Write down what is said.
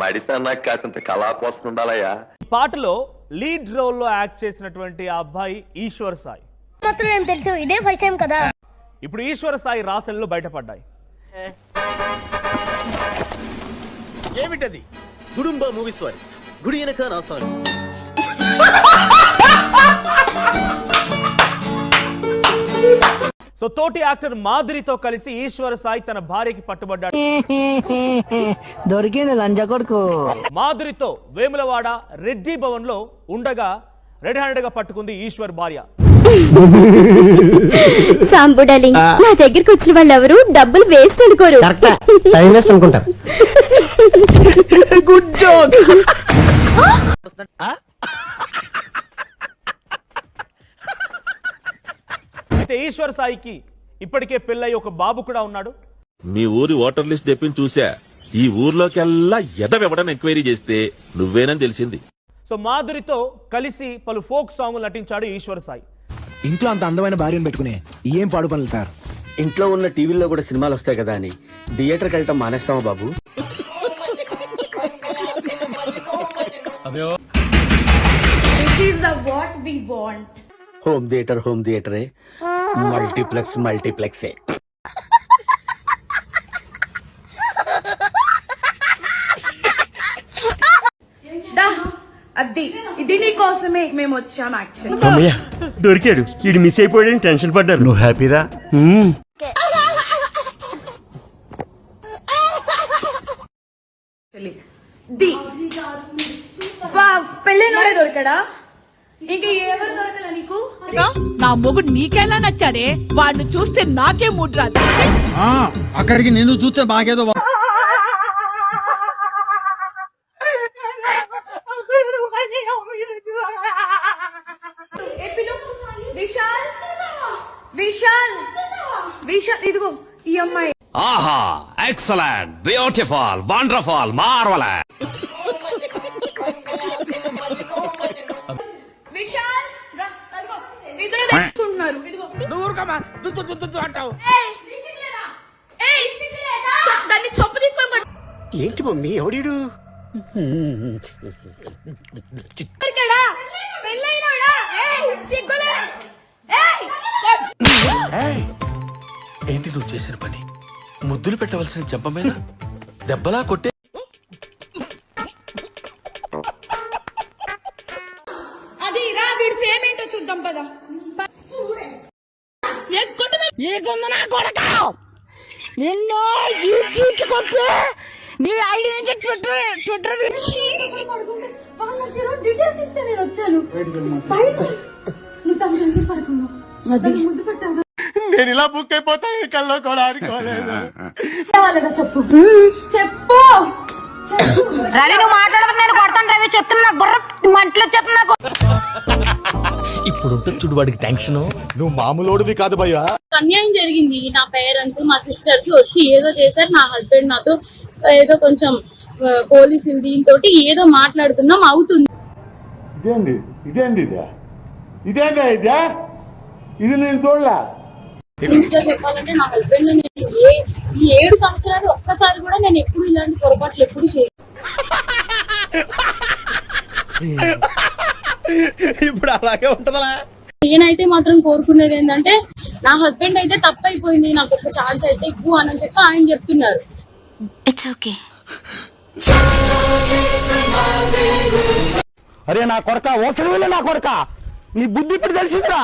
మడిసన్నా కాసింత కళా కోసం ఉండాలయ్యా. పాటలో లీడ్ రోల్ లో యాక్ట్ చేసినటువంటి ఆ అబ్బాయి ఈశ్వర్ సాయి. ఏం తెలుసు, ఇదే ఫస్ట్ టైం కదా. ఇప్పుడు ఈశ్వర్ సాయి రాసెల్లో బయటపడ్డాయి. ఏమిటది? గుడుంబ మూవీస్ వారి గుడి వెనక నా సాంగ్. సో తోటి యాక్టర్ మాధురితో కలిసి ఈశ్వర్ సాయి తన భార్యకి పట్టుబడ్డాడు. దొరికింది లంజ కొడుకు. మాధురితో వేములవాడ రెడ్డి భవన్ లో ఉండగా రెడ్ హ్యాండెడ్ గా పట్టుకుంది ఈశ్వర్ భార్య. సాంబు డార్లింగ్, నా దగ్గరికి వచ్చిన వాళ్ళు ఎవరు డబ్బులు వేస్ట్ అనుకోరు. టైం వేస్ట్ అనుకుంటా. Good joke. అయితే ఈశ్వర్ సాయికి ఇప్పటికే పెళ్ళై ఒక బాబు కూడా ఉన్నాడు. మీ ఊరి ఓటర్ లిస్ట్ తెప్పించి చూసా. ఈ ఊర్లోకెల్లా ఎదవెవడని ఎంక్వైరీ చేస్తే నువ్వేనని తెలిసింది. సో మాధురితో కలిసి పలు ఫోక్ సాంగ్ నటించాడు ఈశ్వర్ సాయి. ఇంట్లో అంత అందమైన భార్యను పెట్టుకుని ఏం పాడు పనులు సార్. ఇంట్లో ఉన్న టీవీల్లో కూడా సినిమాలు వస్తాయి కదా అని థియేటర్కి వెళ్ళటం మానేస్తామా బాబు? హోమ్ థియేటరే, మల్టీప్లెక్సే. అది ఇది నీకోసమే మేము వచ్చాం. యాక్చువల్లీ దొరికాడు, ఇది మిస్ అయిపోయాడని టెన్షన్ పడ్డారు. నువ్వు హ్యాపీరా? పెళ్ళైనోడే దొరికాడా? ఇంకా ఎవరు దొరకలా నీకు? నా మొగుడు నీకెలా నచ్చాడే? వాడిని చూస్తే నాకే మూడ్ రాదు. అక్కడికి నిన్ను చూస్తే మాకేదో. విశాల్ ఇదిగో ఈ అమ్మాయి. ఆహా, excellent, beautiful, wonderful, marvellous. Vishal ఇద్దరు తెచ్చుకుంటున్నారు. దాన్ని చొప్పు తీసుకొని. ఏంటి మమ్మీ ఎవడీడు? ఏంటి నువ్వు చేసిన పని? ముద్దులు పెట్టవలసిన చెంప మీద దెబ్బలా కొట్టే. అది రా, వీడి ఫేమ్ ఏంటో చూద్దాం పద. నిన్ను నీ ఐడి నుంచి ట్విట్టర్ డీటెయిల్స్ ఇస్తే నేను వచ్చాను. నేను ఇలా బుక్ అయిపోతా కల్లో కూడా అనుకోలేదు. చెప్పు చెప్పు. రవి, నువ్వు మాట్లాడదు, నేను కొడతాను. రవి చెప్తున్నా, నాకు బుర్ర మంటలు వచ్చేస్తుంది నాకు. ఇప్పుడు చూడు వాడికి టెన్షన్. నువ్వు మామూలోడివి కాదు భయ్యా. అన్యాయం జరిగింది. నా పేరెంట్స్, మా సిస్టర్స్ వచ్చి ఏదో చేశారు. నా హస్బెండ్ నాతో ఏదో కొంచెం పోలీసులు దీంతో ఏదో మాట్లాడుతున్నాం అవుతుంది. ఇది నేను చూడలా. ఇంకా చెప్పాలంటే నా హస్బెండ్ నేను ఈ 7 సంవత్సరాలు ఒక్కసారి కూడా నేను ఎప్పుడు ఇలాంటి పొరపాట్లు ఎప్పుడు చేయను. ఇప్పుడు అలాగే ఉంటదా? నేనైతే మాత్రం కోరుకునేది ఏంటంటే నా హస్బెండ్ అయితే తప్పైపోయింది, నాకు ఒక ఛాన్స్ అయితే ఇవ్వు అని చెప్పి ఆయన చెప్తున్నారు. It's okay. అరే నా కొడక, ఓసలి నా కొడక, నీ బుద్ధి ఇప్పుడు తెలిసిందిరా.